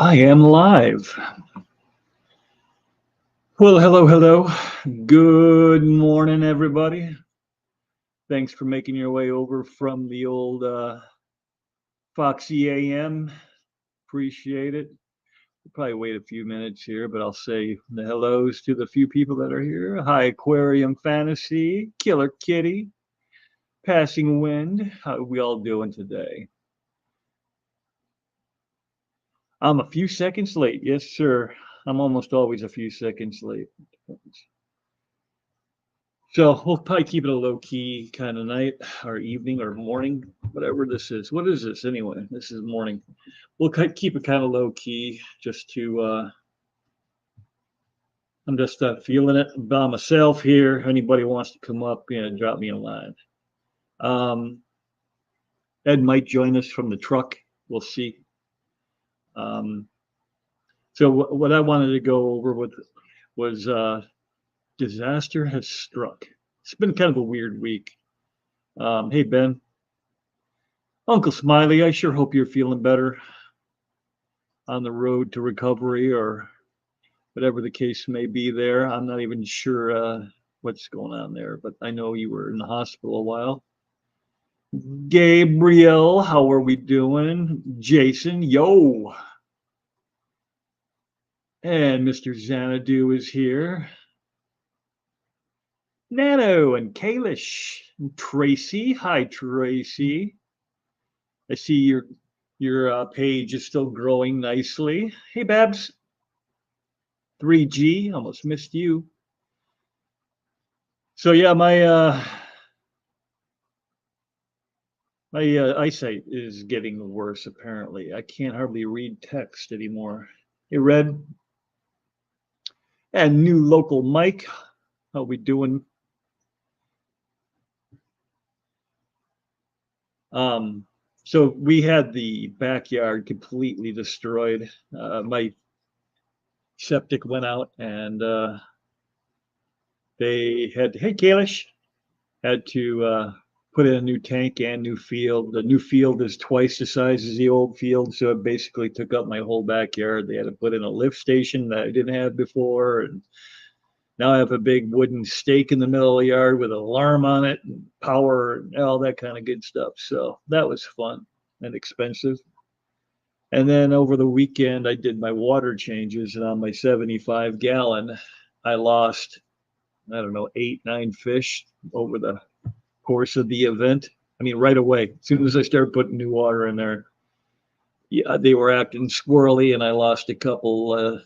I am live. Well, hello, hello. Good morning, everybody. Thanks for making your way over from the old Foxy AM. Appreciate it. We'll probably wait a few minutes here, but I'll say the hellos to the few people that are here. Hi, Aquarium Fantasy, Killer Kitty, Passing Wind. How are we all doing today? I'm a few seconds late. Yes, sir. I'm almost always a few seconds late. So we'll probably keep it a low key kind of night or evening or morning, whatever this is. What is this anyway? This is morning. We'll keep it kind of low key just to, I'm just feeling it by myself here. If anybody wants to come up, drop me a line. Ed might join us from the truck. We'll see. Um, so what I wanted to go over with was disaster has struck. It's been kind of a weird week. Hey, Ben. Uncle Smiley, I sure hope you're feeling better on the road to recovery or whatever the case may be there. I'm not even sure what's going on there, but I know you were in the hospital a while. Gabriel, how are we doing? Jason, yo. And Mr. Xanadu is here. Nano and Kalish. And Tracy, hi Tracy. I see your page is still growing nicely. Hey Babs, 3G, almost missed you. So yeah, my eyesight is getting worse. Apparently, I can't hardly read text anymore. Hey Red and new local Mike, how we doing? So we had the backyard completely destroyed. My septic went out, and they had hey Kalish had to put in a new tank and new field. The new field is twice the size as the old field, so it basically took up my whole backyard. They had to put in a lift station that I didn't have before, and now I have a big wooden stake in the middle of the yard with an alarm on it, and power, and all that kind of good stuff. So that was fun and expensive. And then over the weekend, I did my water changes, and on my 75 gallon, I lost, I don't know, 8, 9 fish over the course of the event. I mean, right away, as soon as I started putting new water in there, yeah, they were acting squirrely, and I lost a couple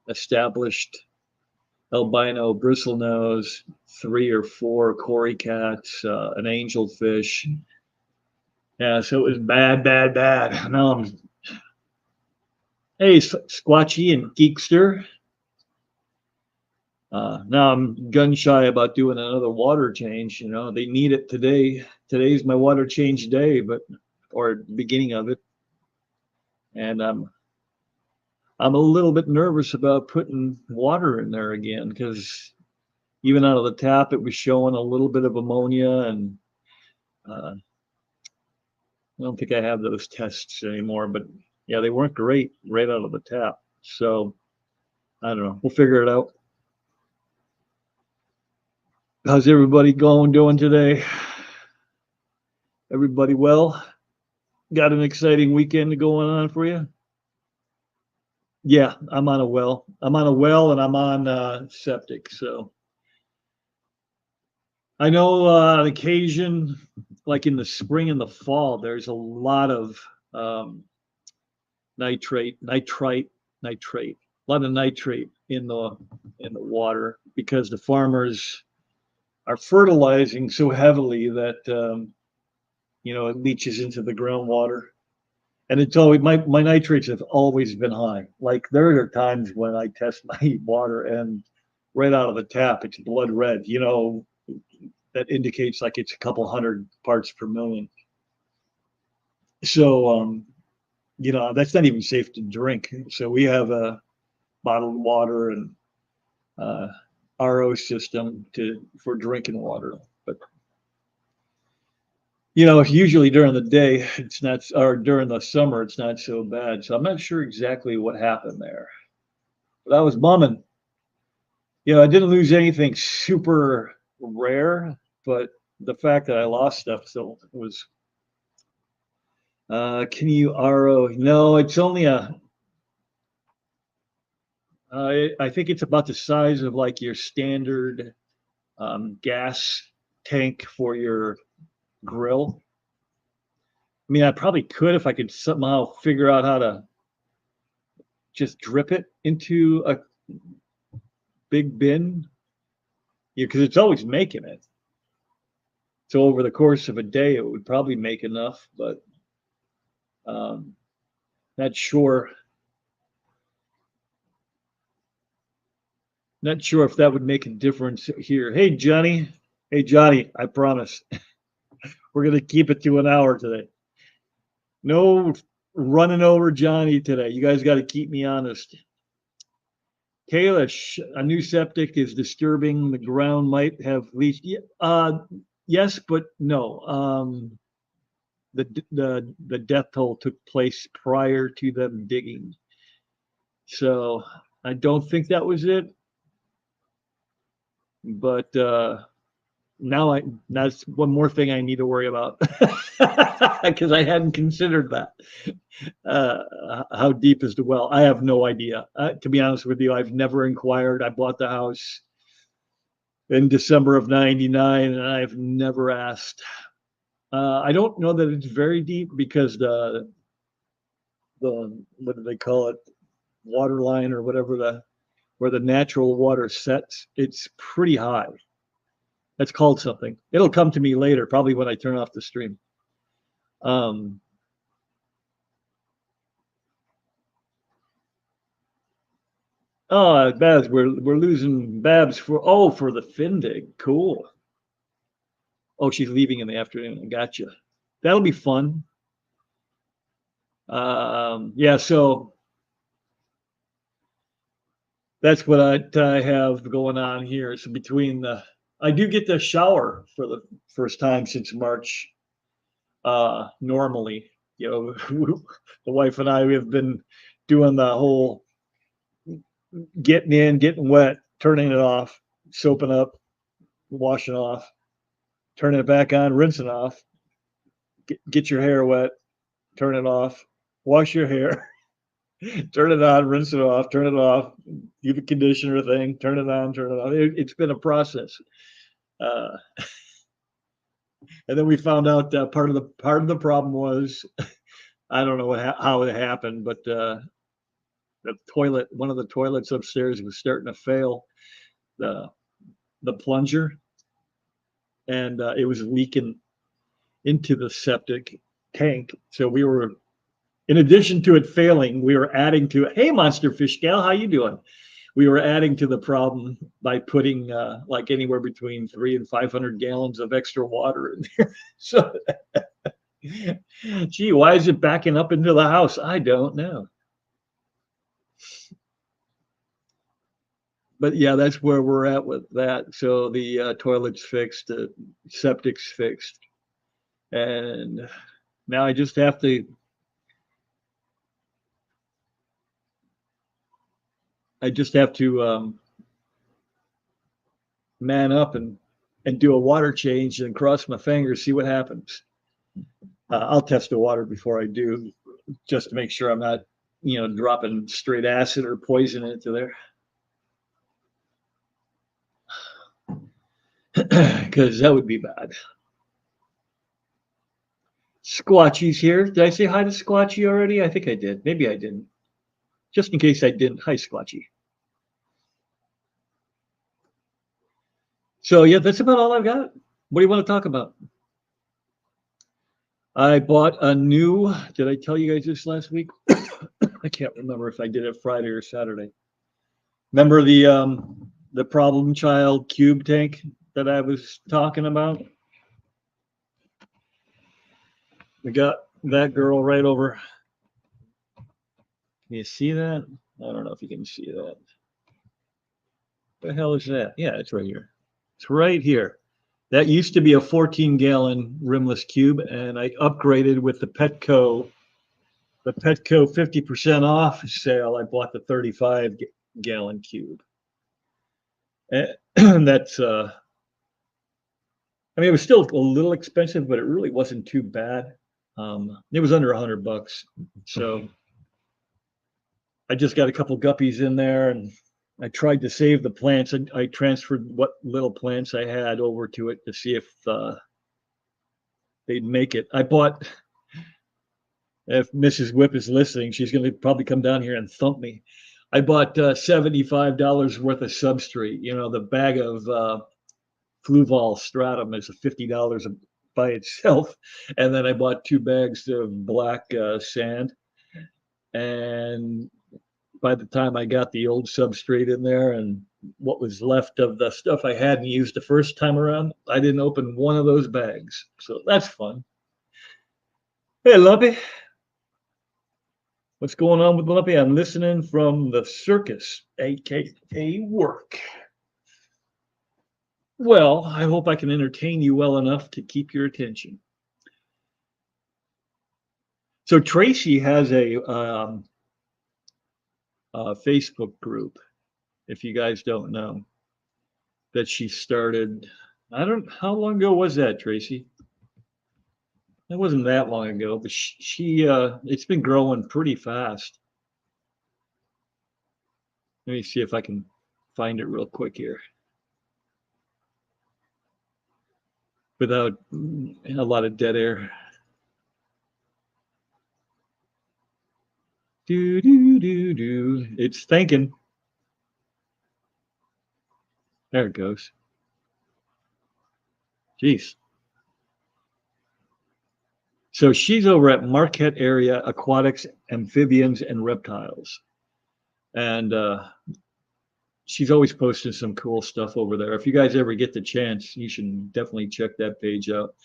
established albino bristlenose, 3 or 4 cory cats, an angelfish. Yeah, so it was bad, bad, bad. Now I'm, hey, Squatchy and Geekster. Now I'm gun shy about doing another water change. You know, they need it today. Today's my water change day, but or beginning of it, and I'm a little bit nervous about putting water in there again because even out of the tap, it was showing a little bit of ammonia, and I don't think I have those tests anymore. But yeah, they weren't great right out of the tap. So I don't know. We'll figure it out. How's everybody doing today? Everybody well? Got an exciting weekend going on for you? Yeah, I'm on a well. I'm on a well, and I'm on septic. So I know on occasion, like in the spring and the fall, there's a lot of um, nitrate, a lot of nitrate in the water because the farmers are fertilizing so heavily that it leaches into the groundwater. And it's always my nitrates have always been high. Like there are times when I test my water and right out of the tap it's blood red. That indicates like it's a couple hundred parts per million. So that's not even safe to drink. So we have a bottled water and uh, RO system for drinking water. But You know, usually during the day, it's not, or during the summer, it's not so bad. So I'm not sure exactly what happened there. But I was bumming. You know, I didn't lose anything super rare, but the fact that I lost stuff still was. Can you RO? No, it's only a. I think it's about the size of like your standard gas tank for your grill. I mean, I probably could if I could somehow figure out how to just drip it into a big bin. Yeah, because it's always making it. So over the course of a day, it would probably make enough, but um, not sure. Not sure if that would make a difference here. Hey, Johnny. Hey, Johnny. I promise we're gonna keep it to an hour today. No running over Johnny today. You guys got to keep me honest. Kalish, a new septic is disturbing. The ground might have leached. Yes, but no. The death toll took place prior to them digging, so I don't think that was it. But now that's one more thing I need to worry about because I hadn't considered that. How deep is the well? I have no idea. To be honest with you, I've never inquired. I bought the house in December of '99, and I've never asked. I don't know that it's very deep because the what do they call it, water line or whatever, the where the natural water sets, it's pretty high. That's called something. It'll come to me later, probably when I turn off the stream. Um, oh, Babs, we're losing Babs for the Findig. Cool. Oh, she's leaving in the afternoon. Gotcha. That'll be fun. Yeah, so that's what I have going on here. So between I do get the shower for the first time since March. Normally, you know, the wife and I, we have been doing the whole getting in, getting wet, turning it off, soaping up, washing off, turning it back on, rinsing off, get your hair wet, turn it off, wash your hair, turn it on, rinse it off, turn it off, do the conditioner thing, turn it on, turn it off. It's been a process. Uh, and then we found out part of the problem was I don't know how it happened, but the toilet, one of the toilets upstairs was starting to fail, the the plunger, and it was leaking into the septic tank. So we were, in addition to it failing, we were adding to it. Hey, Monster Fish Gal, how you doing? We were adding to the problem by putting like anywhere between 300 and 500 gallons of extra water in there. So, gee, why is it backing up into the house? I don't know. But yeah, that's where we're at with that. So the toilet's fixed, the septic's fixed, and now I just have to man up and do a water change and cross my fingers, see what happens. I'll test the water before I do, just to make sure I'm not, dropping straight acid or poison into there, because that would be bad. Squatchy's here. Did I say hi to Squatchy already? I think I did. Maybe I didn't. Just in case I didn't. Hi, Squatchy. So yeah, that's about all I've got. What do you want to talk about? I bought a new. Did I tell you guys this last week? I can't remember if I did it Friday or Saturday. Remember the problem child cube tank that I was talking about? We got that girl right over. Can you see that? I don't know if you can see that. What the hell is that? Yeah, it's right here. It's right here. That used to be a 14-gallon rimless cube, and I upgraded with the Petco 50% off sale. I bought the 35-gallon cube. And that's I mean, it was still a little expensive, but it really wasn't too bad. It was under $100, so I just got a couple guppies in there, and I tried to save the plants. I transferred what little plants I had over to it to see if they'd make it. I bought. If Mrs. Whip is listening, she's going to probably come down here and thump me. I bought $75 worth of substrate. You know, the bag of Fluval Stratum is $50 by itself, and then I bought 2 bags of black sand. And by the time I got the old substrate in there and what was left of the stuff I hadn't used the first time around, I didn't open one of those bags. So that's fun. Hey, Lumpy. What's going on with Lumpy? I'm listening from the circus, aka work. Well, I hope I can entertain you well enough to keep your attention. So Tracy has a Facebook group, if you guys don't know, that she started. I don't. How long ago was that, Tracy? That wasn't that long ago, but she it's been growing pretty fast. Let me see if I can find it real quick here without a lot of dead air. Do do do do. It's thinking. There it goes. Jeez. So she's over at Marquette Area Aquatics, Amphibians, and Reptiles. And she's always posting some cool stuff over there. If you guys ever get the chance, you should definitely check that page out.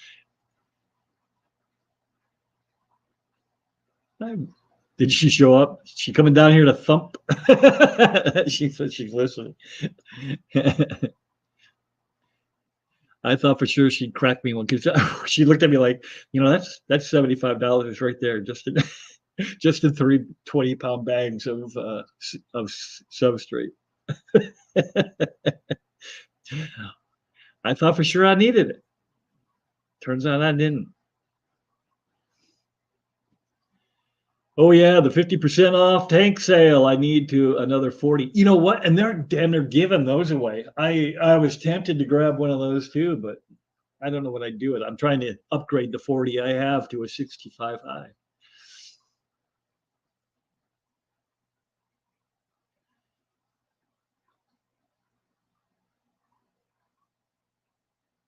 Did she show up? She coming down here to thump? She said she's listening. I thought for sure she'd crack me one because she looked at me like, you know, that's $75 right there, just in just in 3 20-pound bags of substrate. I thought for sure I needed it. Turns out I didn't. Oh yeah, the 50% off tank sale. I need to another 40. You know what? And they're giving those away. I was tempted to grab one of those too, but I don't know what I'd do with it. I'm trying to upgrade the 40 I have to a 65 high.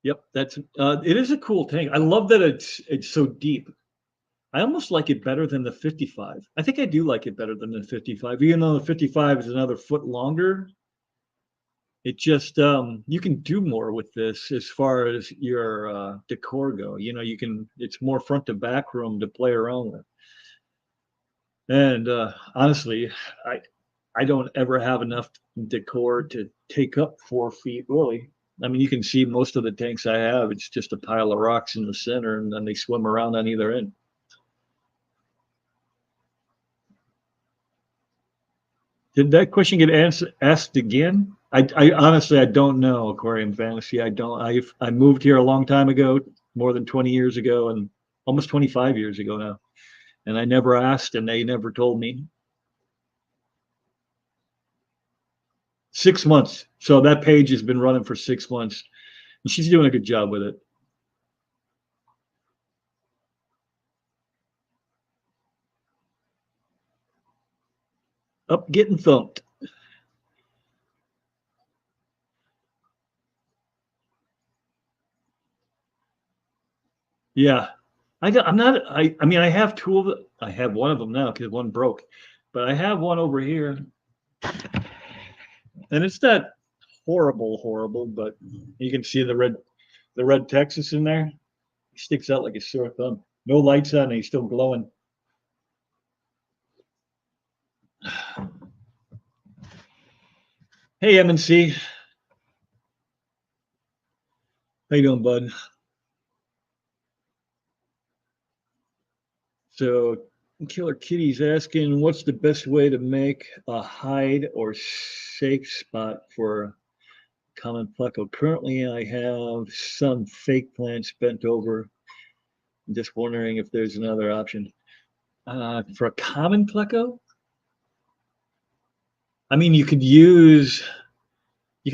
Yep, that's it is a cool tank. I love that it's so deep. I almost like it better than the 55. I think I do like it better than the 55, even though the 55 is another foot longer. It just you can do more with this as far as your decor go. You know, you can. It's more front to back room to play around with. And honestly, I don't ever have enough decor to take up 4 feet really. I mean, you can see most of the tanks I have. It's just a pile of rocks in the center, and then they swim around on either end. Did that question get asked again? I honestly I don't know. Aquarium Fantasy. I don't. I moved here a long time ago, more than 20 years ago, and almost 25 years ago now. And I never asked, and they never told me. 6 months. So that page has been running for 6 months, and she's doing a good job with it. Up getting thumped. Yeah. I'm not, I mean, I have 2 of it. I have one of them now because one broke, but I have one over here, and it's not horrible, but you can see the red Texas in there. He sticks out like a sore thumb. No lights on, and he's still glowing. Hey, MNC. How you doing, bud? So, Killer Kitty's asking, what's the best way to make a hide or safe spot for common pleco? Currently, I have some fake plants bent over. I'm just wondering if there's another option. For a common pleco, I mean, you could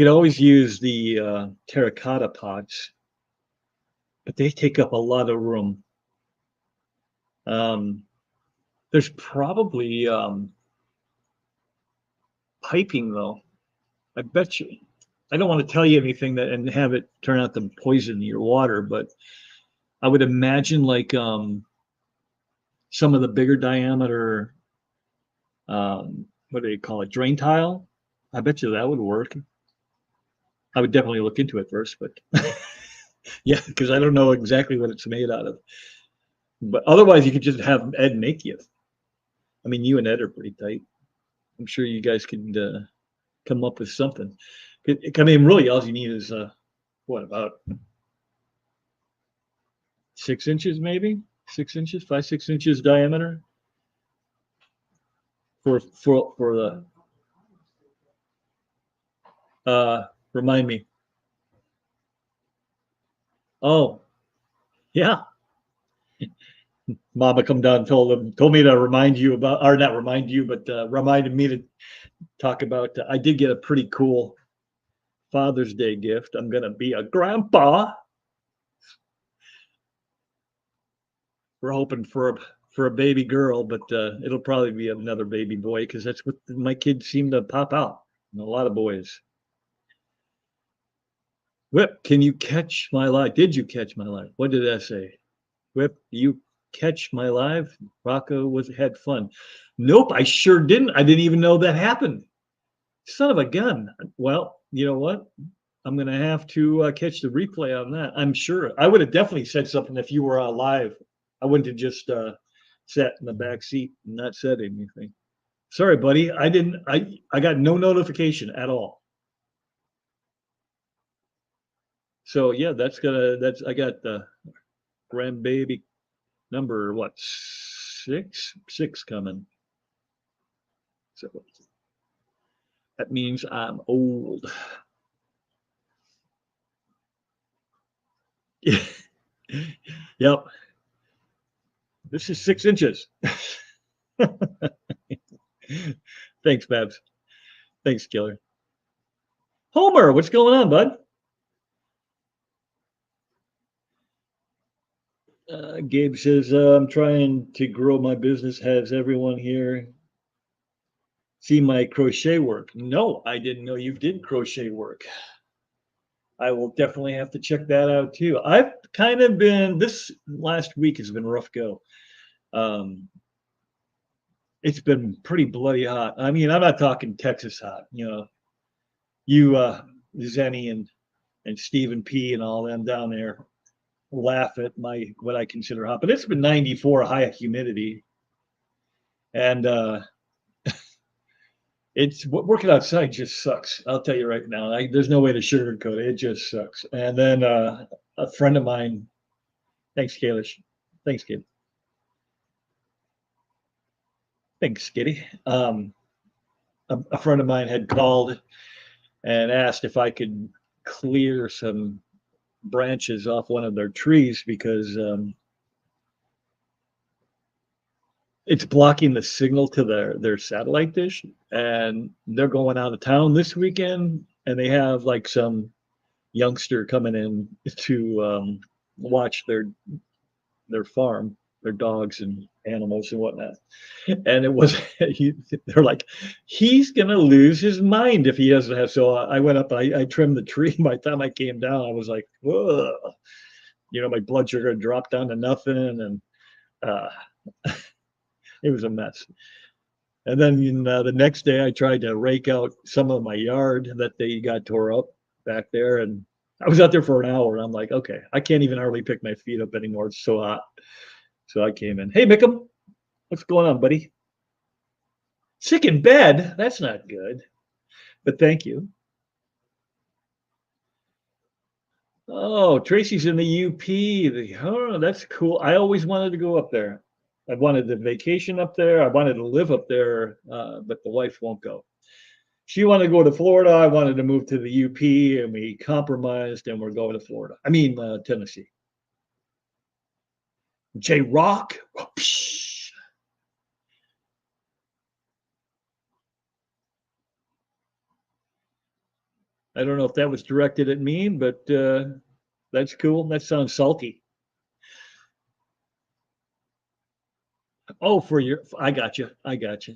always use the terracotta pots, but they take up a lot of room. Um, there's probably piping though. I bet you. I don't want to tell you anything that and have it turn out to poison your water, but I would imagine like some of the bigger diameter, what do they call it, drain tile. I bet you that would work. I would definitely look into it first, but yeah, because I don't know exactly what it's made out of. But otherwise, you could just have Ed make you. I mean, you and Ed are pretty tight. I'm sure you guys could come up with something. I mean, really, all you need is what, about 6 inches, maybe 6 inches, 5, 6 inches diameter for the. Remind me. Oh, yeah. Mama come down and told me to remind you about, or not remind you, but reminded me to talk about. I did get a pretty cool Father's Day gift. I'm gonna be a grandpa. We're hoping for a baby girl, but it'll probably be another baby boy because that's what my kids seem to pop out. A lot of boys. Whip, can you catch my live? Did you catch my live? What did that say? Whip, you catch my live? Rocco had fun. Nope, I sure didn't. I didn't even know that happened. Son of a gun. Well, you know what? I'm gonna have to catch the replay on that. I'm sure I would have definitely said something if you were live. I wouldn't have just sat in the back seat and not said anything. Sorry, buddy. I didn't. I got no notification at all. So yeah, that's I got the grandbaby number what, six coming. So that means I'm old. Yep. This is 6 inches. Thanks, Babs. Thanks, Killer. Homer, what's going on, bud? Gabe says, I'm trying to grow my business. Has everyone here seen my crochet work? No, I didn't know you did crochet work. I will definitely have to check that out too. I've kind of been, this last week has been rough go. Um, it's been pretty bloody hot. I mean, I'm not talking Texas hot, you, Zenny and Stephen P and all them down there laugh at my, what I consider hot, but it's been 94 high humidity. And it's working outside just sucks. I'll tell you right now. There's no way to sugarcoat it. It just sucks. And then a friend of mine, thanks, Kalish. Thanks, kid. Thanks, Skitty. A friend of mine had called and asked if I could clear some branches off one of their trees because it's blocking the signal to their satellite dish, and they're going out of town this weekend, and they have like some youngster coming in to watch their farm, their dogs and animals and whatnot. And it was they're like, he's gonna lose his mind if he doesn't have. So I went up, I trimmed the tree. By the time I came down, I was like, whoa, my blood sugar dropped down to nothing, and uh, it was a mess. And then the next day, I tried to rake out some of my yard that they got tore up back there, and I was out there for an hour. And I'm like, okay, I can't even hardly pick my feet up anymore. It's so hot. So I came in. Hey, Mickham, what's going on, buddy? Sick in bed? That's not good. But thank you. Oh, Tracy's in the UP. Oh, that's cool. I always wanted to go up there. I wanted to vacation up there. I wanted to live up there, but the wife won't go. She wanted to go to Florida. I wanted to move to the UP, and we compromised, and we're going to Florida. I mean, Tennessee. J Rock. I don't know if that was directed at me, but that's cool. That sounds salty. Oh, for your, I got you. I got you.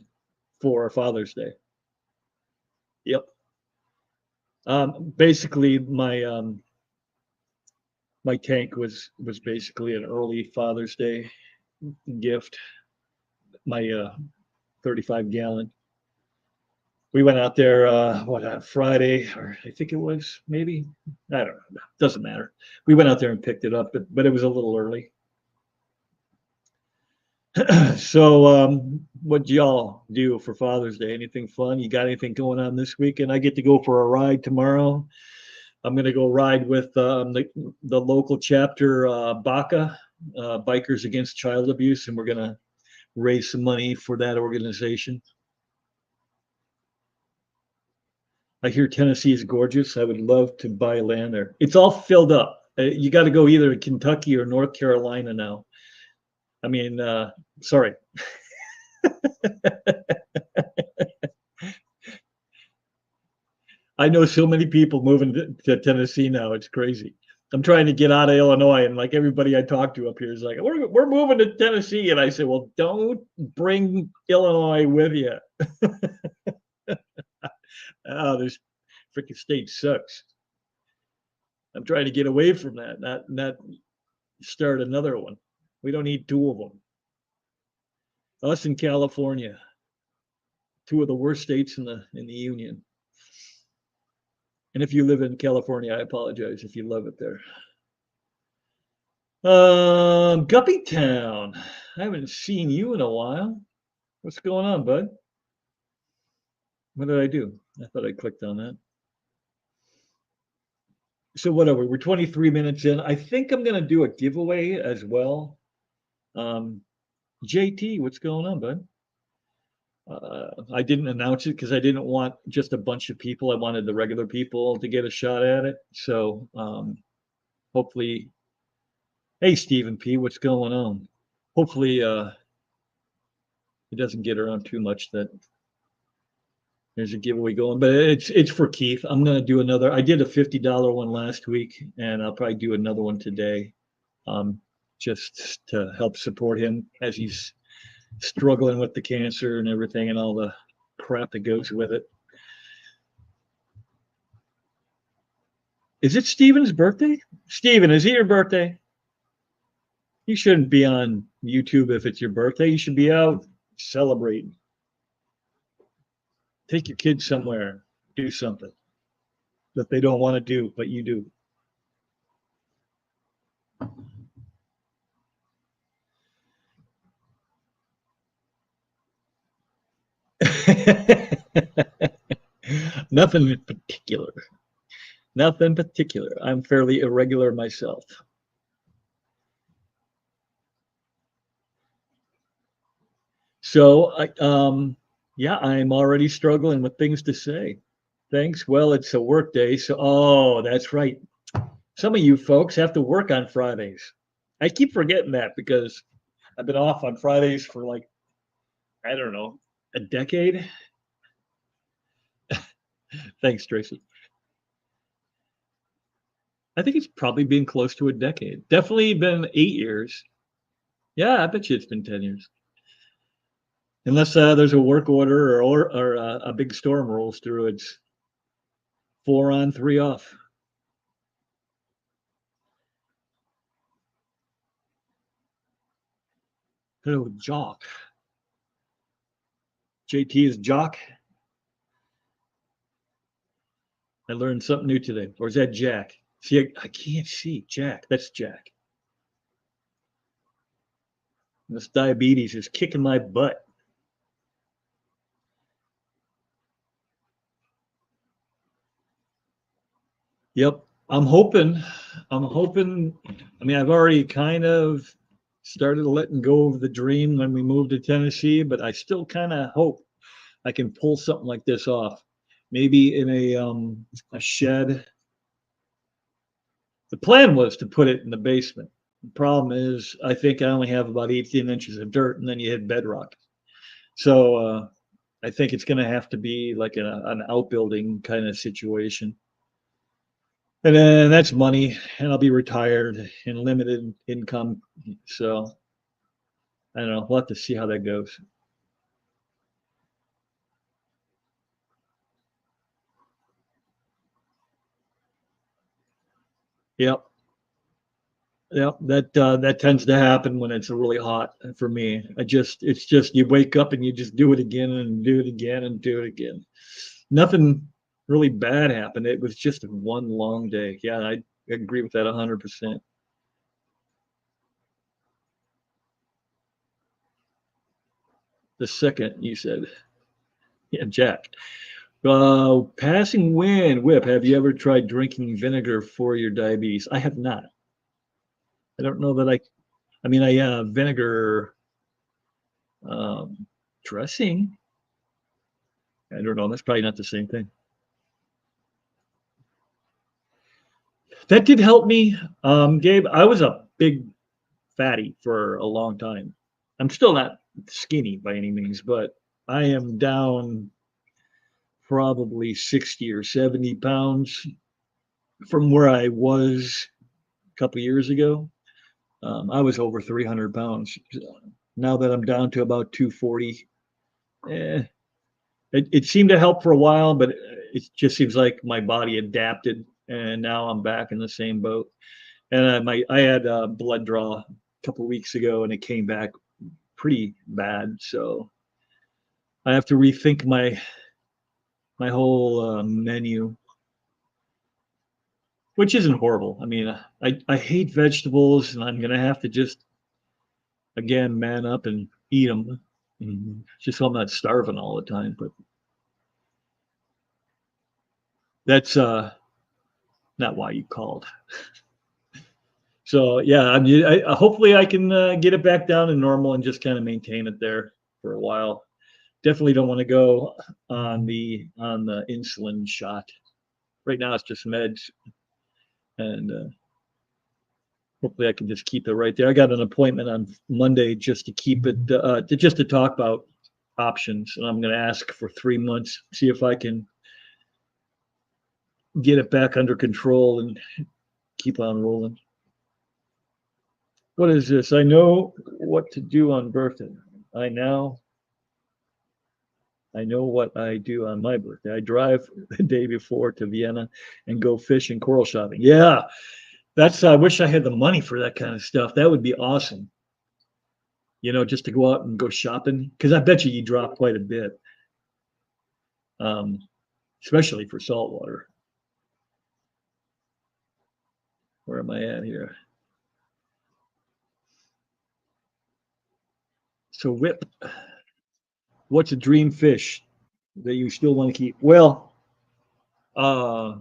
For Father's Day. Yep. Basically, my tank was basically an early Father's Day gift. My 35 gallon. We went out there Friday, or I think it was maybe, I don't know, doesn't matter. We went out there and picked it up, but it was a little early. So what y'all do for Father's Day? Anything fun? You got anything going on this weekend? I get to go for a ride tomorrow. I'm gonna go ride with the local chapter, BACA, Bikers Against Child Abuse, and we're gonna raise some money for that organization. I hear Tennessee is gorgeous. I would love to buy land there. It's all filled up. You got to go either to Kentucky or North Carolina now. I mean, sorry. I know so many people moving to Tennessee now. It's crazy. I'm trying to get out of Illinois, and like everybody I talk to up here is like, we're moving to Tennessee, and I say, well, don't bring Illinois with you. Oh, this freaking state sucks. I'm trying to get away from that, not start another one. We don't need two of them. Us in California, two of the worst states in the union. And if you live in California, I apologize if you love it there. Guppy Town. I haven't seen you in a while. What's going on, bud? What did I do? I thought I clicked on that. So whatever, we're 23 minutes in. I think I'm gonna do a giveaway as well. Um, JT, what's going on, bud? I didn't announce it because I didn't want just a bunch of people. I wanted the regular people to get a shot at it. So hopefully, hey Stephen P, what's going on? Hopefully it doesn't get around too much that there's a giveaway going, but it's for Keith. I'm gonna do another. I did a $50 one last week, and I'll probably do another one today, just to help support him as he's struggling with the cancer and everything and all the crap that goes with it. Is it Steven's birthday? Steven, is it your birthday? You shouldn't be on YouTube if it's your birthday. You should be out celebrating. Take your kids somewhere, do something that they don't want to do, but you do. Nothing in particular. Nothing particular. I'm fairly irregular myself. So yeah, I'm already struggling with things to say. Thanks. Well, it's a work day, so oh, that's right. Some of you folks have to work on Fridays. I keep forgetting that because I've been off on Fridays for like, I don't know, a decade. Thanks, Tracy. I think it's probably been close to a decade. Definitely been 8 years. Yeah, I bet you it's been 10 years. Unless there's a work order or a big storm rolls through, it's 4 on, 3 off. Hello, Jock. JT is Jock. I learned something new today. Or is that Jack? See, I can't see. Jack. That's Jack. This diabetes is kicking my butt. Yep. I'm hoping, I mean, I've already kind of started letting go of the dream when we moved to Tennessee, but I still kind of hope I can pull something like this off. Maybe in a shed. The plan was to put it in the basement. The problem is, I think I only have about 18 inches of dirt, and then you hit bedrock. So I think it's going to have to be like an outbuilding kind of situation. And then that's money, and I'll be retired and limited income. So I don't know. We'll have to see how that goes. Yep. Yep. That tends to happen when it's really hot for me. It's just you wake up and you just do it again and do it again and do it again. Nothing really bad happened. It was just one long day. Yeah, I agree with that 100%. The second you said, yeah, Jack. Passing wind, Whip. Have you ever tried drinking vinegar for your diabetes? I have not. I don't know that I. I mean, I vinegar um, dressing. I don't know. That's probably not the same thing. That did help me, Gabe. I was a big fatty for a long time. I'm still not skinny by any means, but I am down probably 60 or 70 pounds from where I was a couple years ago. I was over 300 pounds. Now that I'm down to about 240, eh, it seemed to help for a while, but it just seems like my body adapted, and now I'm back in the same boat. And I had a blood draw a couple weeks ago, and it came back pretty bad. So I have to rethink my whole menu, which isn't horrible. I mean, I hate vegetables, and I'm gonna have to just again man up and eat them, just so I'm not starving all the time. But that's not why you called. So yeah, hopefully I can get it back down to normal and just kind of maintain it there for a while. Definitely don't want to go on the insulin shot. Right now it's just meds, and hopefully I can just keep it right there. I got an appointment on Monday just to keep it just to talk about options, and I'm going to ask for 3 months, see if I can get it back under control and keep on rolling. What is this? I know what to do on birthday. I now I know what I do on my birthday. I drive the day before to Vienna and go fishing, coral shopping. Yeah, I wish I had the money for that kind of stuff. That would be awesome. Just to go out and go shopping, because I bet you drop quite a bit, um, especially for saltwater. Where am I at here? So, Whip, what's a dream fish that you still want to keep? Well, uh,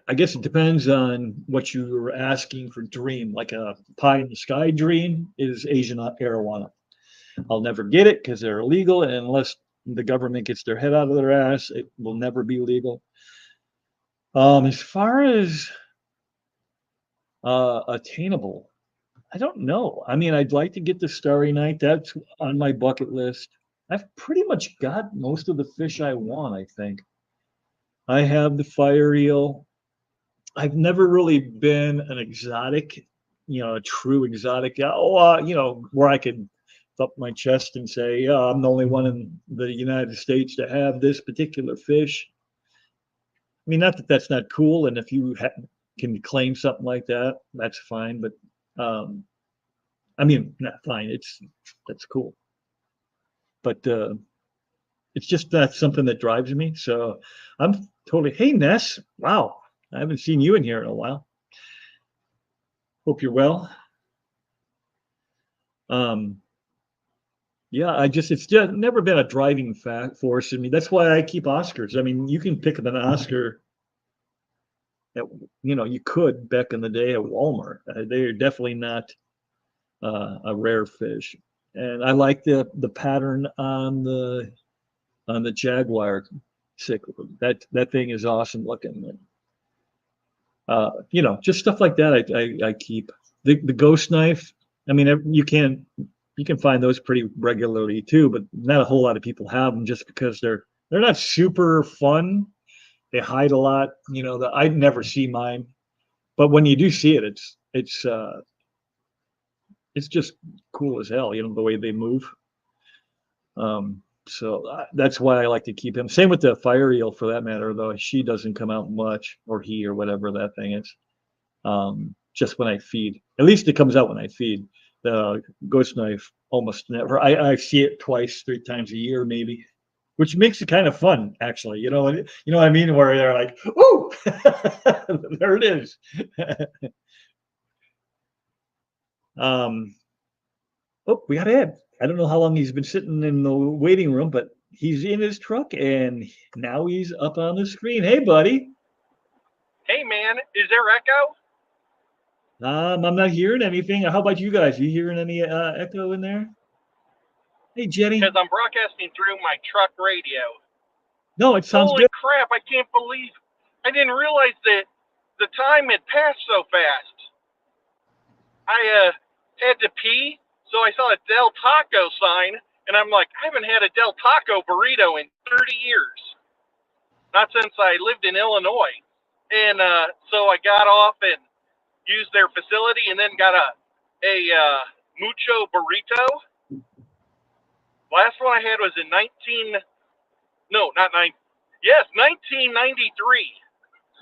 I guess it depends on what you were asking for dream. Like a pie in the sky dream is Asian arowana. I'll never get it because they're illegal, and unless the government gets their head out of their ass, it will never be legal. As far as attainable, I don't know. I mean, I'd like to get the Starry Night. That's on my bucket list. I've pretty much got most of the fish I want, I think. I have the fire eel. I've never really been an exotic, a true exotic. Where I could thump my chest and say, yeah, I'm the only one in the United States to have this particular fish. I mean, not that that's not cool, and if you can claim something like that, that's fine. But um, I mean, not fine. That's cool, but it's just not something that drives me. So I'm totally. Hey, Ness. Wow, I haven't seen you in here in a while. Hope you're well. Um, yeah, it's just never been a driving force in me. That's why I keep Oscars. I mean, you can pick up an Oscar. you could back in the day at Walmart. They're definitely not a rare fish. And I like the pattern on the jaguar cichlid. That thing is awesome looking. Just stuff like that. I keep the ghost knife. I mean, you can find those pretty regularly too, but not a whole lot of people have them just because they're not super fun. They hide a lot. I never see mine, but when you do see it, it's just cool as hell. The way they move. So that's why I like to keep him. Same with the fire eel, for that matter. Though she doesn't come out much, or he, or whatever that thing is. Just when I feed. At least it comes out when I feed. The ghost knife almost never. I see it twice, 3 times a year, maybe, which makes it kind of fun, actually. You know what I mean? Where they're like, "Ooh, there it is." We got Ed. I don't know how long he's been sitting in the waiting room, but he's in his truck and now he's up on the screen. Hey, buddy. Hey, man, is there echo? I'm not hearing anything. How about you guys? You hearing any echo in there? Hey, Jenny. Because I'm broadcasting through my truck radio. No, it sounds Holy good. crap, I can't believe I didn't realize that the time had passed so fast. I had to pee, so I saw a Del Taco sign, and I'm like, I haven't had a Del Taco burrito in 30 years. Not since I lived in Illinois. And so I got off and used their facility and then got a mucho burrito. Last one I had was in 1993.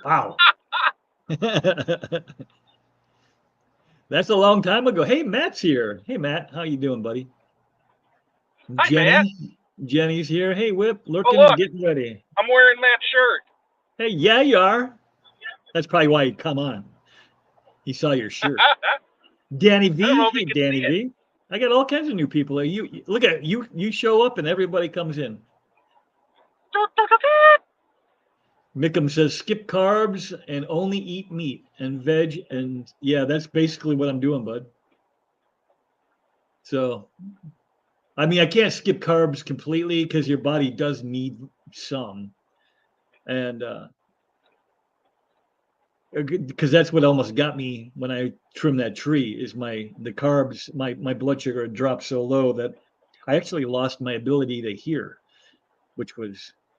Wow. That's a long time ago. Hey, Matt's here. Hey, Matt, how you doing, buddy? Hi, Matt. Jenny's here. Hey, Whip, lurking, getting ready. I'm wearing Matt's shirt. Hey, yeah, you are. That's probably why you come on. He saw your shirt. Danny V. Hey, Danny V. I got all kinds of new people. You look at you. You show up and everybody comes in. Mickham says skip carbs and only eat meat and veg, and yeah, that's basically what I'm doing, bud. So, I mean, I can't skip carbs completely because your body does need some, and because that's what almost got me when I trimmed that tree is the carbs, my blood sugar dropped so low that I actually lost my ability to hear, which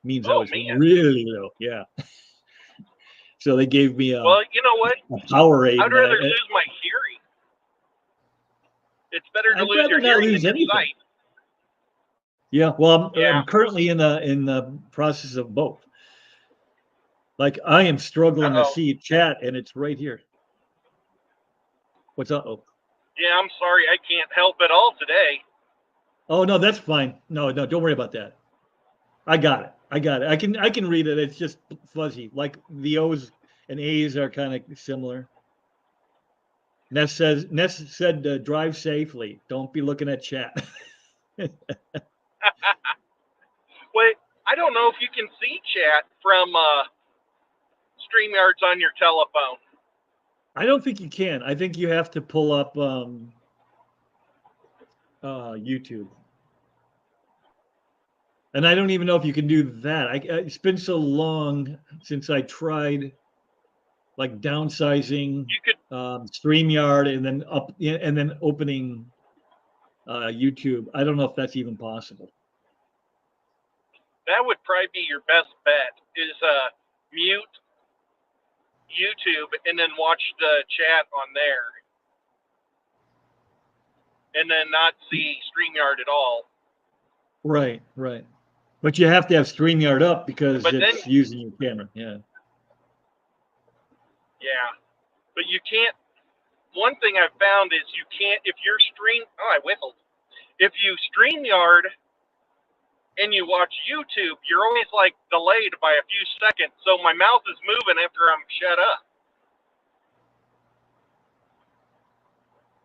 means I was really low. Yeah. So they gave me well, you know what? a Powerade. I'd rather lose my hearing. It's better to lose your hearing than your sight. Yeah, well, I'm currently in the process of both. Like I am struggling to see chat, and it's right here. What's up? Oh. Yeah, I'm sorry, I can't help at all today. Oh no, that's fine. No, don't worry about that. I got it. I can read it. It's just fuzzy. Like the O's and A's are kind of similar. Ness said drive safely. Don't be looking at chat. Wait, I don't know if you can see chat from StreamYards on your telephone. I don't think you can. I think you have to pull up YouTube. And I don't even know if you can do that. It's been so long since I tried like downsizing StreamYard and then opening YouTube. I don't know if that's even possible. That would probably be your best bet is mute YouTube and then watch the chat on there. And then not see StreamYard at all. Right. But you have to have StreamYard up because it's using your camera. Yeah. Yeah. But you can't. One thing I've found is you can't, if you're I whistled. If you StreamYard and you watch YouTube, you're always like delayed by a few seconds. So my mouth is moving after I'm shut up.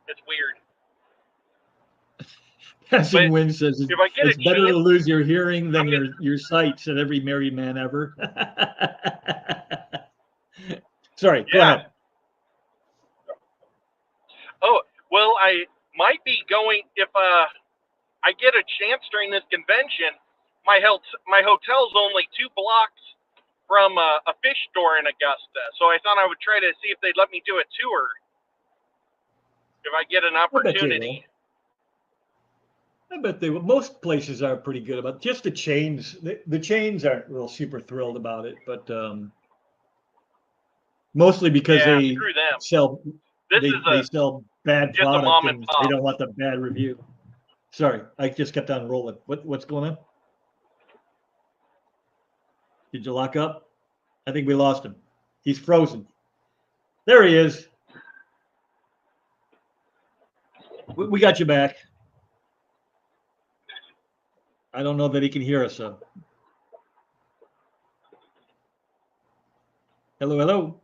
It's weird. Passing Wind says it's better to lose your hearing than your sight, said every married man ever. Sorry, go Yeah. ahead. Oh, well, I might be going if I get a chance during this convention. My hotel's only 2 blocks from a fish store in Augusta, so I thought I would try to see if they'd let me do a tour if I get an I bet they will. opportunity. I bet they will. Most places are pretty good about just the chains. The chains aren't real super thrilled about it, but mostly because Yeah, they screw them. sell This is they sell bad just a product mom and and they pop. don't want the bad review. Sorry, I just kept on rolling. What's going on? Did you lock up? I think we lost him. He's frozen. There he is. We got you back. I don't know that he can hear us, though. Hello, hello.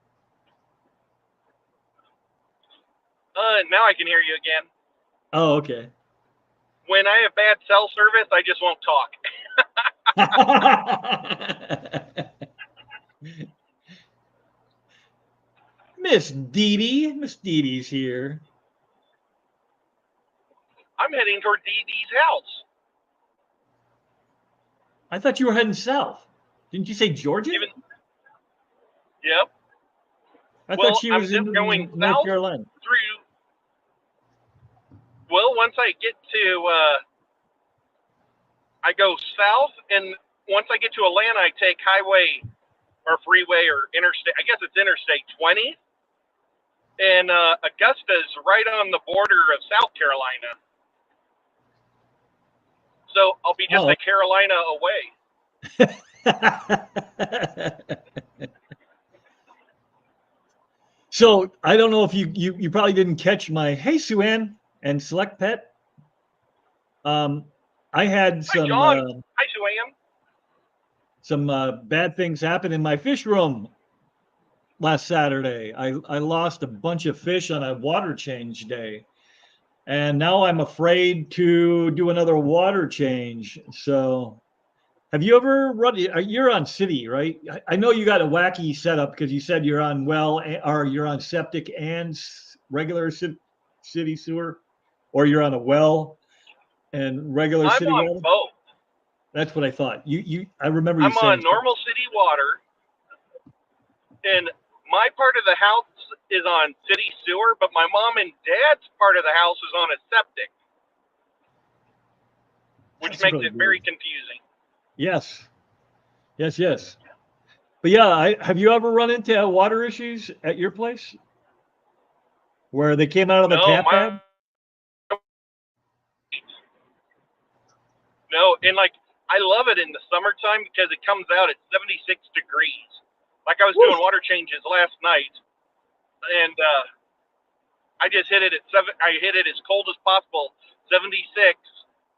Now I can hear you again. Oh, okay. When I have bad cell service, I just won't talk. Miss Dee Dee's here. I'm heading toward Dee Dee's house. I thought you were heading south. Didn't you say Georgia? Yep. I Well, thought she I'm was in going North south Carolina. through. Well, once I get to, I go south, and once I get to Atlanta, I take highway or freeway or interstate. I guess it's Interstate 20, and Augusta's right on the border of South Carolina. So I'll be just a Carolina away. So I don't know if you probably didn't catch my hey Sue Ann and Select Pet. I had Hi, some John. Hi, Sue Ann. some bad things happen in my fish room last Saturday. I lost a bunch of fish on a water change day, and now I'm afraid to do another water change. So, have you ever run? You're on city, right? I know you got a wacky setup because you said you're on well, or you're on septic and regular city sewer, or you're on a well and regular I'm city on water. both. That's what I thought. I remember you I'm saying on normal city water, and my part of the house is on city sewer, but my mom and dad's part of the house is on a septic, which makes really it very weird. confusing. Yes. But yeah, have you ever run into water issues at your place where they came out of the No, tap bad? No, and like I love it in the summertime because it comes out at 76 degrees. Like I was doing water changes last night, and I just hit it at I hit it as cold as possible, 76,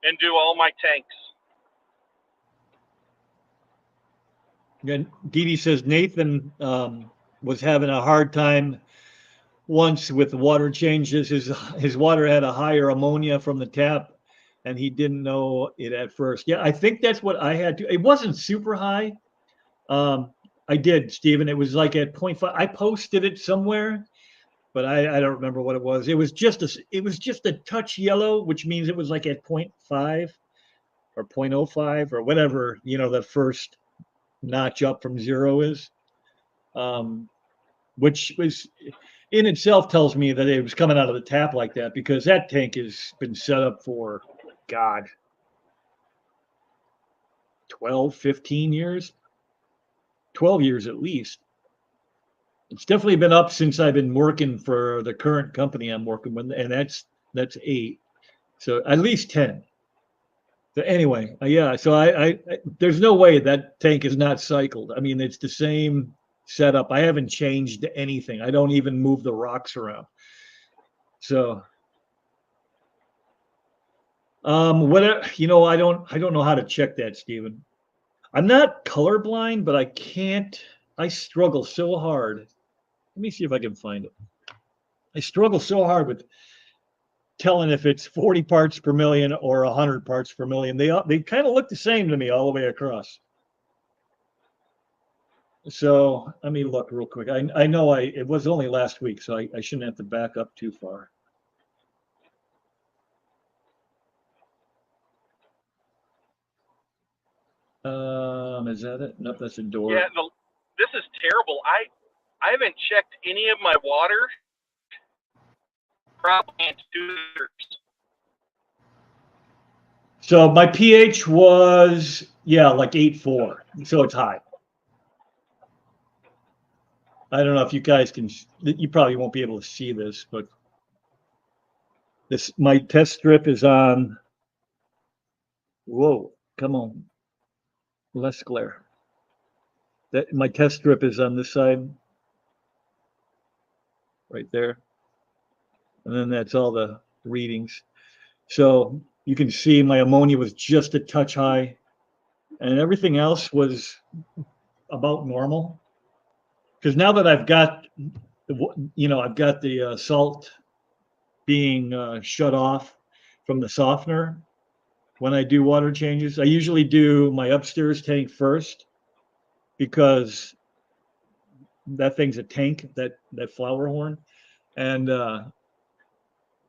and do all my tanks. And Dee Dee says Nathan was having a hard time once with water changes. His water had a higher ammonia from the tap, and he didn't know it at first. Yeah, I think that's what I had to. It wasn't super high. I did, Stephen. It was like at 0.5. I posted it somewhere, but I don't remember what it was. It was just a touch yellow, which means it was like at 0.5 or 0.05 or whatever, the first notch up from zero is, which was in itself tells me that it was coming out of the tap like that because that tank has been set up for, God, 12, 15 years, 12 years at least. It's definitely been up since I've been working for the current company I'm working with, and that's 8. So at least 10. So anyway, yeah. So I there's no way that tank is not cycled. I mean, it's the same setup. I haven't changed anything. I don't even move the rocks around. So, what I don't know how to check that, Stephen. I'm not colorblind, but I struggle so hard. Let me see if I can find it. I struggle so hard with telling if it's 40 parts per million or 100 parts per million. They kind of look the same to me all the way across. So let me look real quick. I know it was only last week, so I shouldn't have to back up too far. Is that it? Nope, that's a door. Yeah, this is terrible. I haven't checked any of my water probably in 2 years. So my pH was, yeah, like 8.4. So it's high. I don't know if you guys can, you probably won't be able to see this, but my test strip is on, whoa, come on, less glare. My test strip is on this side, right there. And then that's all the readings. So you can see my ammonia was just a touch high, and everything else was about normal. Because now that I've got, I've got the salt being shut off from the softener when I do water changes. I usually do my upstairs tank first because that thing's a tank, that flower horn, and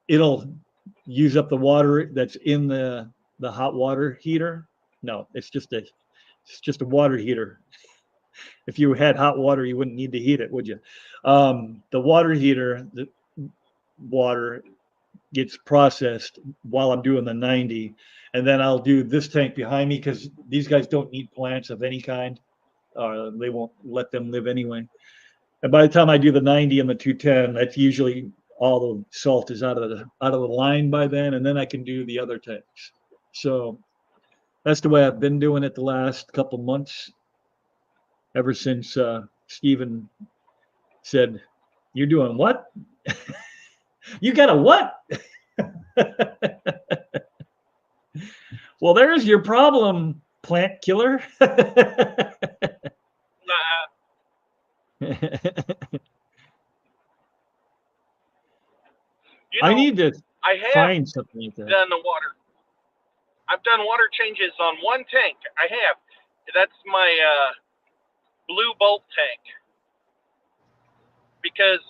it'll use up the water that's in the hot water heater. No, it's just a water heater. If you had hot water, you wouldn't need to heat it, would you? The water heater, the water gets processed while I'm doing the 90, and then I'll do this tank behind me because these guys don't need plants of any kind. They won't let them live anyway. And by the time I do the 90 and the 210, that's usually all the salt is out of the line by then, and then I can do the other tanks. So that's the way I've been doing it the last couple months, ever since Stephen said, "You're doing what? You got a what?" Well, there's your problem, plant killer. I need to I have find something like that. done the water. I've done water changes on one tank. I have. That's my blue bolt tank. Because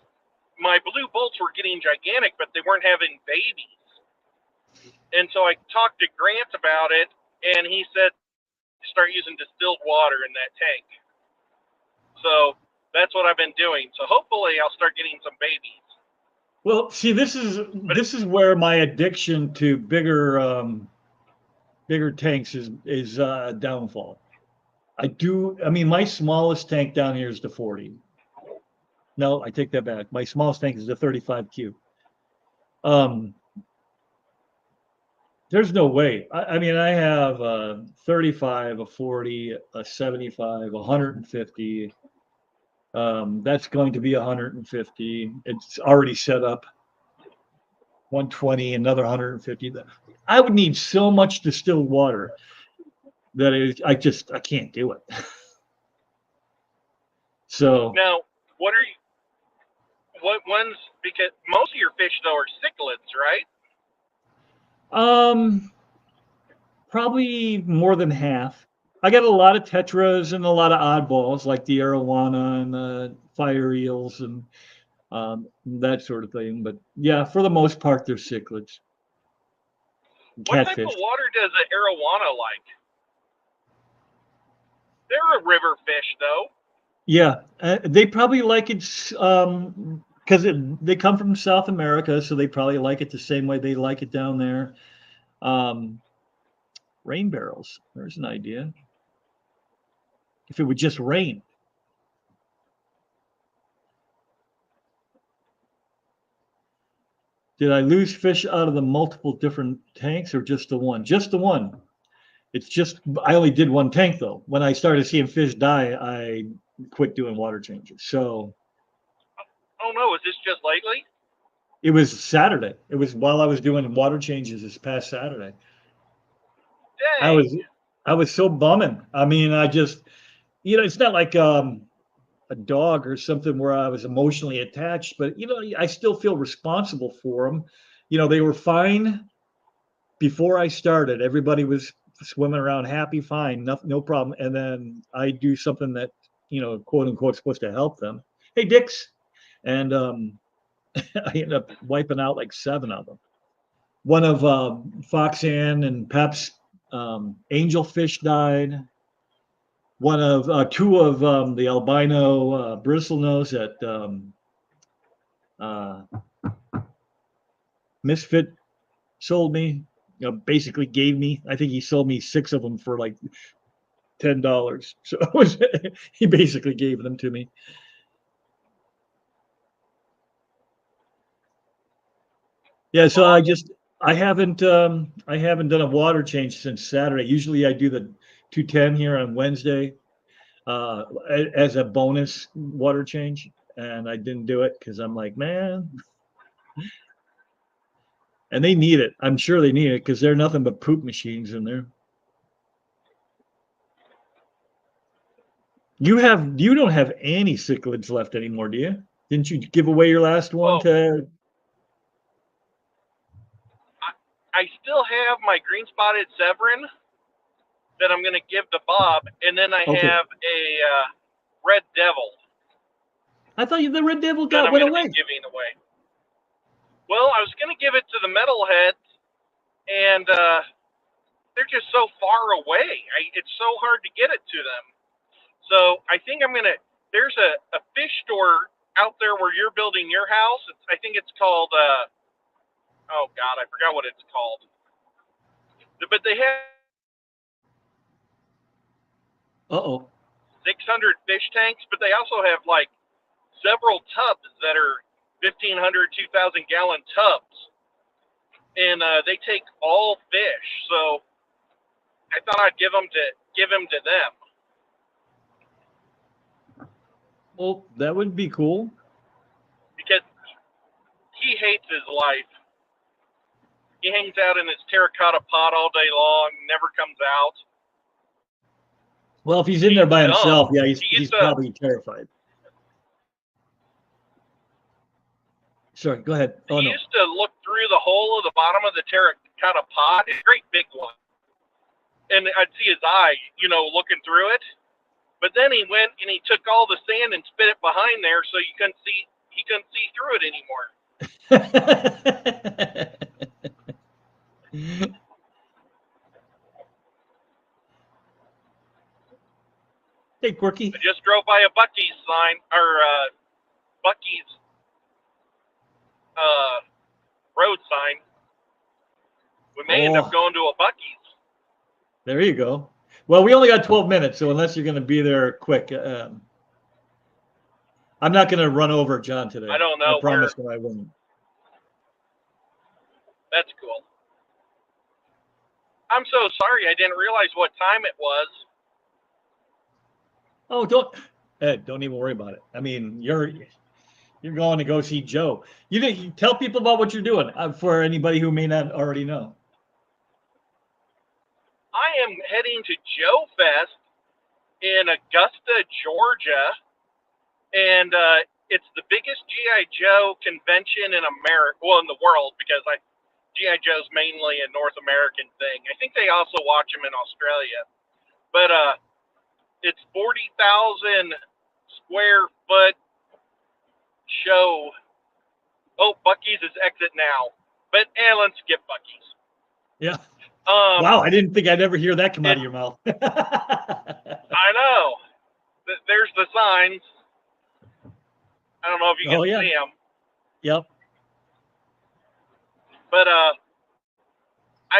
my blue bolts were getting gigantic, but they weren't having babies. And so I talked to Grant about it, and he said start using distilled water in that tank. So that's what I've been doing. So hopefully I'll start getting some babies. Well, see, this is where my addiction to bigger tanks is downfall. I mean, my smallest tank down here is the 40. No, I take that back. My smallest tank is the 35 cube. There's no way. I mean, I have a 35, a 40, a 75, 150. That's going to be 150. It's already set up. 120, another 150. I would need so much distilled water that I can't do it. So now, what ones? Because most of your fish though are cichlids, right? Probably more than half. I got a lot of tetras and a lot of oddballs like the arowana and the fire eels and that sort of thing. But yeah, for the most part, they're cichlids. What type Catfish. of water does an arowana like? They're a river fish, though. Yeah, they probably like it because they come from South America, so they probably like it the same way they like it down there. Rain barrels. There's an idea. If it would just rain. Did I lose fish out of the multiple different tanks or just the one? Just the one. It's just, I only did one tank though. When I started seeing fish die, I quit doing water changes. So. Oh no, is this just lately? It was Saturday. It was while I was doing water changes this past Saturday. Dang. I was so bumming. I mean, I just, it's not like a dog or something where I was emotionally attached, but I still feel responsible for them. They were fine before I started. Everybody was swimming around happy, fine, no problem. And then I do something that quote unquote, supposed to help them. Hey, Dix. And I ended up wiping out like 7 of them. One of Foxanne and Pep's angelfish died. One of 2 of the albino bristlenose that Misfit sold me. Basically gave me. I think he sold me 6 of them for like $10. So he basically gave them to me. Yeah, so I haven't done a water change since Saturday. Usually I do the 210 here on Wednesday as a bonus water change, and I didn't do it because I'm like, man, and they need it. I'm sure they need it because they're nothing but poop machines in there. You don't have any cichlids left anymore, do you? Didn't you give away your last one to? I still have my green spotted Severin that I'm going to give to Bob, and then I have a Red Devil. I thought the Red Devil went away. Be giving away. Well, I was going to give it to the metalheads, and they're just so far away. It's so hard to get it to them. So I think I'm going to. There's a fish store out there where you're building your house. I think it's called. Oh God, I forgot what it's called. But they have 600 fish tanks, but they also have like several tubs that are 1,500, 2,000 gallon tubs, and they take all fish. So I thought I'd give them to them. Well, that would be cool. Because he hates his life. He hangs out in his terracotta pot all day long, never comes out. Well, if he's in there by himself, yeah, he's probably terrified. Sorry, go ahead. He used to look through the hole of the bottom of the terracotta pot, a great big one, and I'd see his eye, looking through it. But then he went and he took all the sand and spit it behind there, so he couldn't see through it anymore. Hey, Quirky. I just drove by a Buc-ee's sign, or Buc-ee's road sign. We may end up going to a Buc-ee's. There you go. Well, we only got 12 minutes, so unless you're going to be there quick, I'm not going to run over John today. I don't know. I promise that I wouldn't. That's cool. I'm so sorry. I didn't realize what time it was. Oh, don't even worry about it. I mean, you're going to go see Joe. You tell people about what you're doing for anybody who may not already know. I am heading to Joe Fest in Augusta, Georgia, and it's the biggest G.I. Joe convention in America, well, in the world, because G.I. Joe's mainly a North American thing. I think they also watch them in Australia. But it's 40,000 square foot show. Oh, Buc-ee's is exit now. But let's skip Buc-ee's. Yeah. Wow, I didn't think I'd ever hear that come out of your mouth. I know. There's the signs. I don't know if you can see them. Yep. But I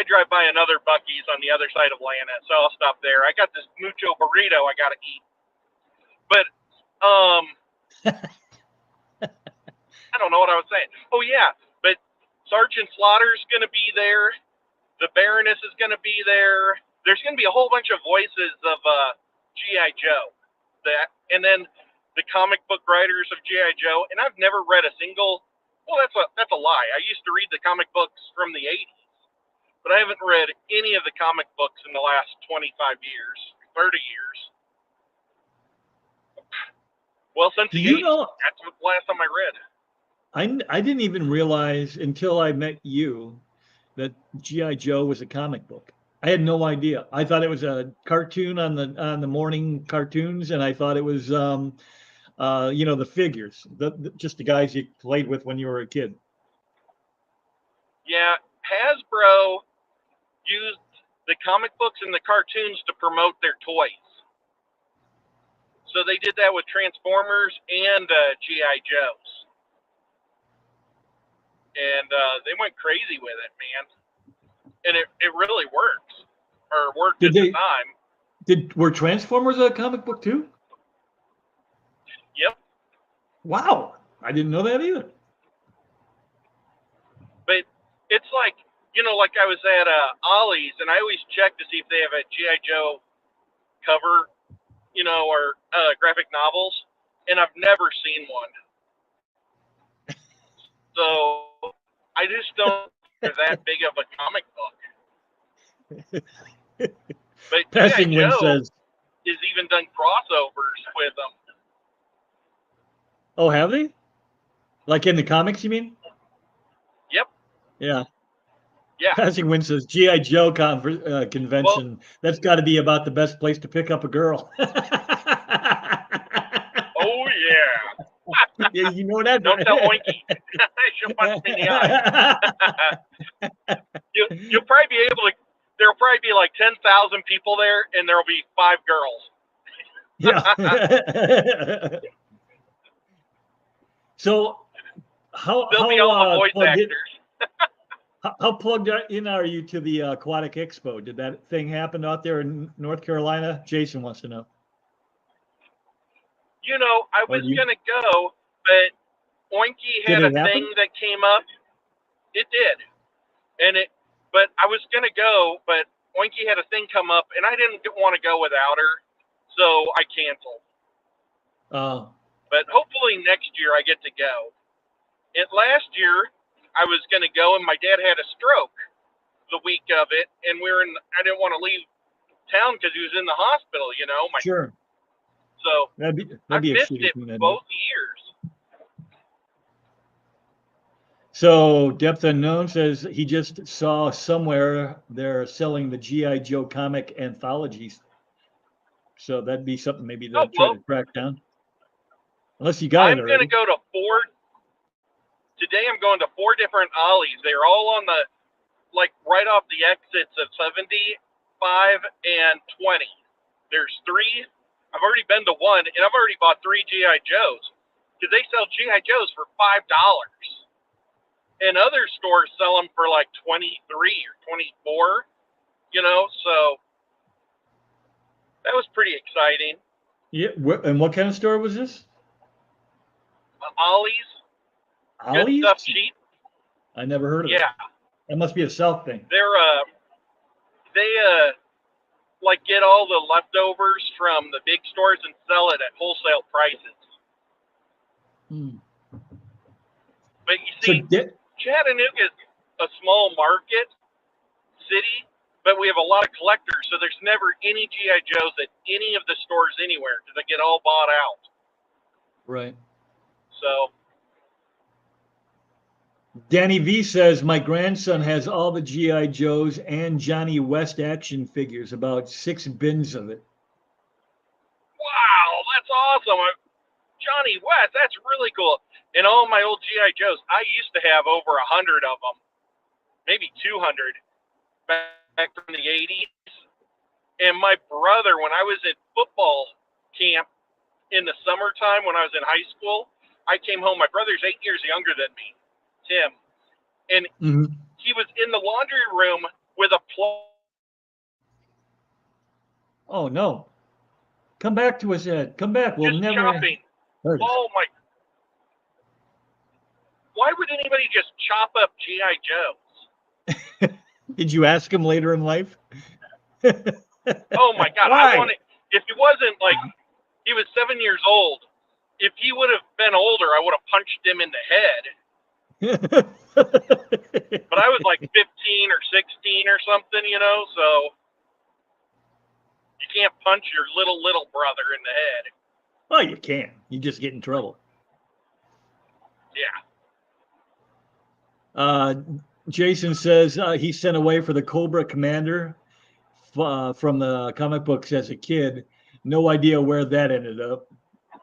drive by another Buc-ee's on the other side of Atlanta, so I'll stop there. I got this mucho burrito I got to eat. But I don't know what I was saying. Oh, yeah. But Sergeant Slaughter's going to be there. The Baroness is going to be there. There's going to be a whole bunch of voices of G.I. Joe. And then the comic book writers of G.I. Joe. And I've never read a single. Well, that's a lie. I used to read the comic books from the 80s. But I haven't read any of the comic books in the last 25 years, 30 years. Well, since the 80s, that's the last time I read. I didn't even realize until I met you that G.I. Joe was a comic book. I had no idea. I thought it was a cartoon on the morning cartoons, and I thought it was the figures, just the guys you played with when you were a kid. Yeah, Hasbro used the comic books and the cartoons to promote their toys. So they did that with Transformers and G.I. Joes. And they went crazy with it, man. And it really works. Or worked at the time. Were Transformers a comic book too? Yep. Wow. I didn't know that either. But it's like, like I was at Ollie's, and I always check to see if they have a G.I. Joe cover, or graphic novels, and I've never seen one. So I just don't think they're that big of a comic book. But Passing Wind says, has even done crossovers with them. Oh, have they? Like in the comics, you mean? Yep. Yeah. Yeah. Passing Wind says G.I. Joe convention. Well, that's got to be about the best place to pick up a girl. Oh yeah. Yeah, you know that. Don't tell Oinky. She'll punch me in the eye. You'll probably be able to. There'll probably be like 10,000 people there, and there'll be 5 girls. Yeah. So how be all the voice actors. How plugged in are you to the Aquatic Expo? Did that thing happen out there in North Carolina? Jason wants to know. I was going to go, but Oinky had a thing that came up. It did. But I was going to go, but Oinky had a thing come up, and I didn't want to go without her, so I canceled. But hopefully next year I get to go. Last year, I was going to go, and my dad had a stroke the week of it, and I didn't want to leave town because he was in the hospital, Sure. So that'd be I missed it both years. So Depth Unknown says he just saw somewhere they're selling the G.I. Joe comic anthologies. So that'd be something maybe to try to track down. Unless you got it already. I'm going to go to 4. Today I'm going to 4 different Ollies. They're all on the, right off the exits of 75 and 20. There's 3. I've already been to 1, and I've already bought 3 G.I. Joes. Because they sell G.I. Joes for $5. And other stores sell them for like 23 or 24, so that was pretty exciting. Yeah, and what kind of store was this? Ollie's. Ollie's? Good stuff, cheap. I never heard of it. Yeah. That must be a South thing. They get all the leftovers from the big stores and sell it at wholesale prices. But you see, Chattanooga is a small market city, but we have a lot of collectors, so there's never any G.I. Joes at any of the stores anywhere because they get all bought out. Right. So. Danny V says, my grandson has all the G.I. Joes and Johnny West action figures, about 6 bins of it. Wow, that's awesome. Johnny West, that's really cool. And all my old G.I. Joes, I used to have over 100 of them, maybe 200 back from the 80s. And my brother, when I was at football camp in the summertime when I was in high school, I came home. My brother's 8 years younger than me, Tim. And he was in the laundry room with a plug. Oh, no. Come back to us, Ed. Come back. We'll just never. Chopping. Oh, my. Why would anybody just chop up G.I. Joes? Did you ask him later in life? Oh, my God. Why? If he wasn't he was 7 years old. If he would have been older, I would have punched him in the head. But I was like 15 or 16 or something, so you can't punch your little brother in the head. Well, you can. You just get in trouble. Yeah. Jason says he sent away for the Cobra Commander, from the comic books as a kid. No idea where that ended up.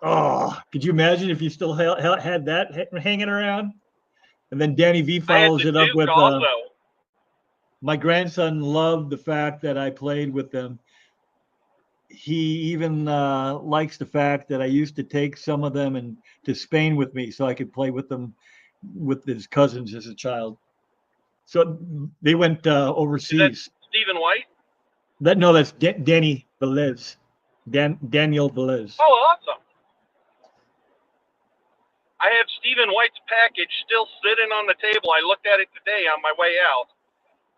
Oh, could you imagine if you still had that hanging around? And then Danny V I had follows the it up Duke with also. my grandson loved the fact that I played with them. He even likes the fact that I used to take some of them and to Spain with me so I could play with them with his cousins as a child. So they went Is that overseas. Stephen White? That no, that's Danny Velez, Daniel Velez. Oh, awesome. I have Stephen White's package still sitting on the table. I looked at it today on my way out.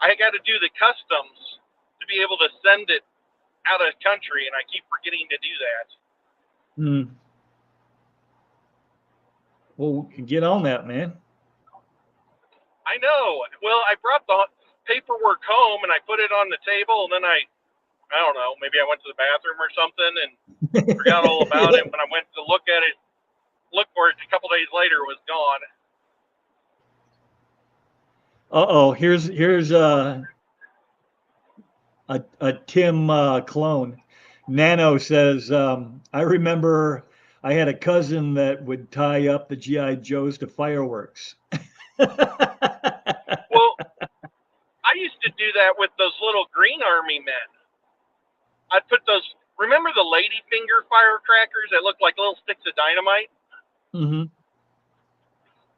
I got to do the customs to be able to send it out of the country, and I keep forgetting to do that. Hmm. Well, get on that, man. I know. Well, I brought the paperwork home, and I put it on the table, and then I don't know, maybe I went to the bathroom or something and forgot all about it. When I went to look at it, look for it a couple days later, it was gone. Uh-oh, here's a Tim clone. Nano says, I remember I had a cousin that would tie up the GI Joes to fireworks. Well, I used to do that with those little green army men. I'd put those, remember the lady finger firecrackers that looked like little sticks of dynamite? Mm-hmm.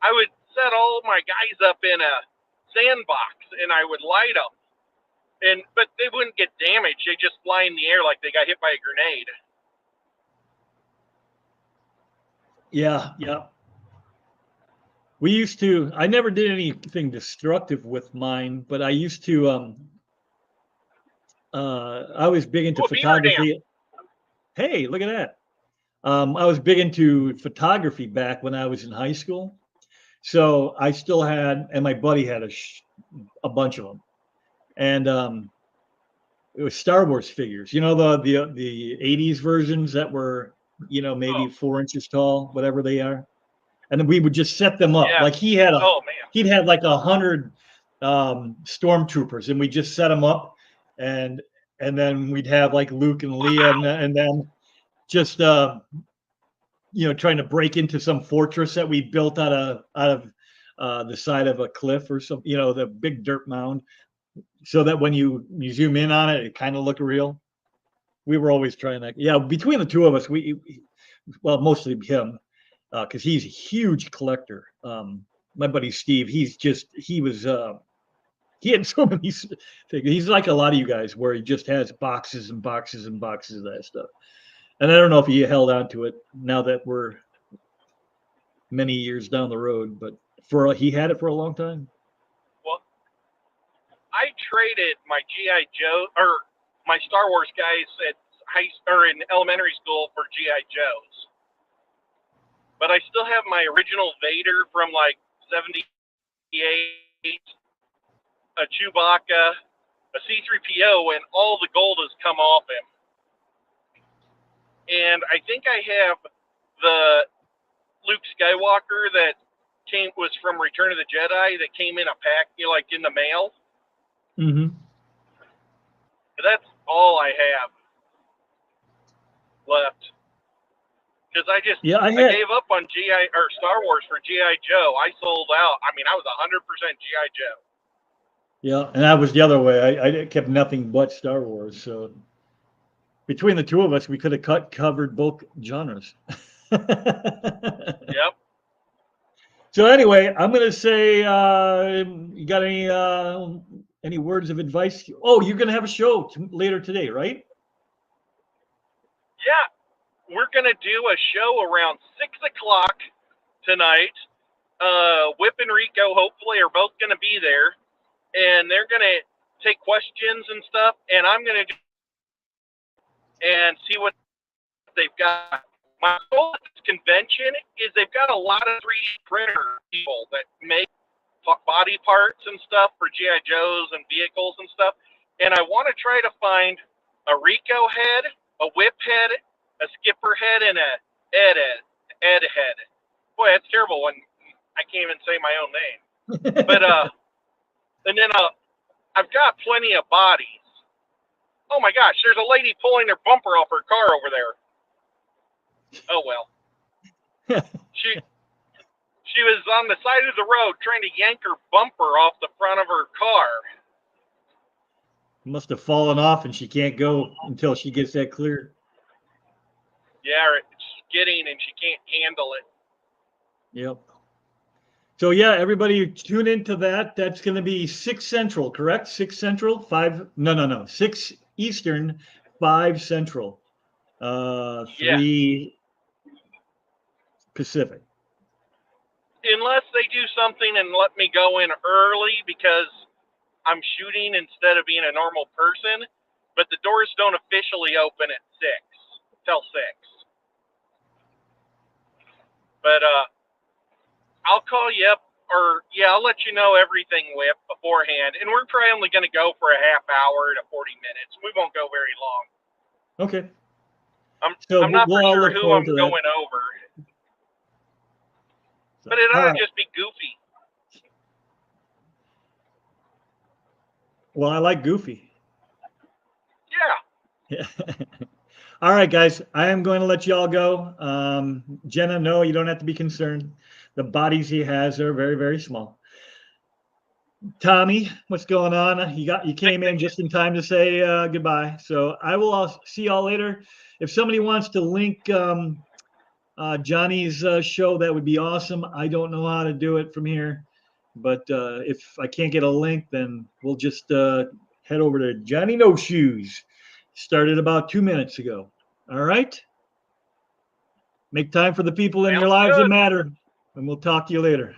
I would set all my guys up in a sandbox and I would light them. But they wouldn't get damaged. They just fly in the air like they got hit by a grenade. Yeah, yeah. We used to, I never did anything destructive with mine, but I used to, I was big into Oh, a beaver dam. photography. Hey, look at that. I was big into photography back when I was in high school. So I still had, and my buddy had a bunch of them. And it was Star Wars figures, the 80s versions that were, maybe Oh, 4 inches tall, whatever they are. And then we would just set them up. yeah. Like Oh, man. he'd have like 100 stormtroopers, and we just set them up, and then we'd have like Luke and Leia, and then just trying to break into some fortress that we built out of the side of a cliff or something, the big dirt mound, so that when you zoom in on it, it kind of looked real. We were always trying that. Yeah, between the two of us, well, mostly him, because he's a huge collector. My buddy Steve, he had so many things. He's like a lot of you guys, where he just has boxes and boxes and boxes of that stuff. And I don't know if he held on to it now that we're many years down the road, but he had it for a long time. Well, I traded my GI Joe or my Star Wars guys at in elementary school for GI Joes, but I still have my original Vader from like '78, a Chewbacca, a C-3PO, and all the gold has come off him. And I think I have the Luke Skywalker that was from Return of the Jedi that came in a pack, like in the mail. Mm-hmm. But that's all I have left. Because I gave up on GI or Star Wars for GI Joe. I sold out. I mean, I was 100% GI Joe. Yeah, and I was the other way. I kept nothing but Star Wars. So between the two of us, we could have covered both genres. Yep. So anyway, I'm going to say, you got any words of advice? Oh, you're going to have a show later today, right? Yeah, we're gonna do a show around 6:00 tonight. Whip and Rico hopefully are both gonna be there, and they're gonna take questions and stuff. And I'm gonna and see what they've got. My goal at this convention is they've got a lot of 3D printer people that make body parts and stuff for GI Joes and vehicles and stuff. And I want to try to find a Rico head, a Whip head, a Skipper head, and a Ed head. Boy, that's terrible when I can't even say my own name. But and then I've got plenty of bodies. oh my gosh, there's a lady pulling her bumper off her car over there. Oh well. She was on the side of the road trying to yank her bumper off the front of her car. Must have fallen off and she can't go until she gets that cleared. Yeah, it's skidding and she can't handle it. Yep. So yeah, everybody tune into that. That's going to be 6 Central, correct? 6 Central, 5. No. 6 Eastern, 5 Central, Yeah. 3 Pacific. Unless they do something and let me go in early because I'm shooting instead of being a normal person, but the doors don't officially open at 6 till 6. But I'll call you up, or yeah, I'll let you know everything, Whip, beforehand. And we're probably only going to go for a half hour to 40 minutes. We won't go very long. Okay. I'm not for sure who I'm going over, but it ought to just be goofy. Well, I like goofy. Yeah. All right, guys, I am going to let you all go. Jenna, no, you don't have to be concerned. The bodies he has are very, very small. Tommy, what's going on? You came in just in time to say goodbye. So I will see y'all later. If somebody wants to link Johnny's show, that would be awesome. I don't know how to do it from here, but if I can't get a link, then we'll just head over to Johnny No Shoes. Started about 2 minutes ago. All right. Make time for the people in your lives that matter, and we'll talk to you later.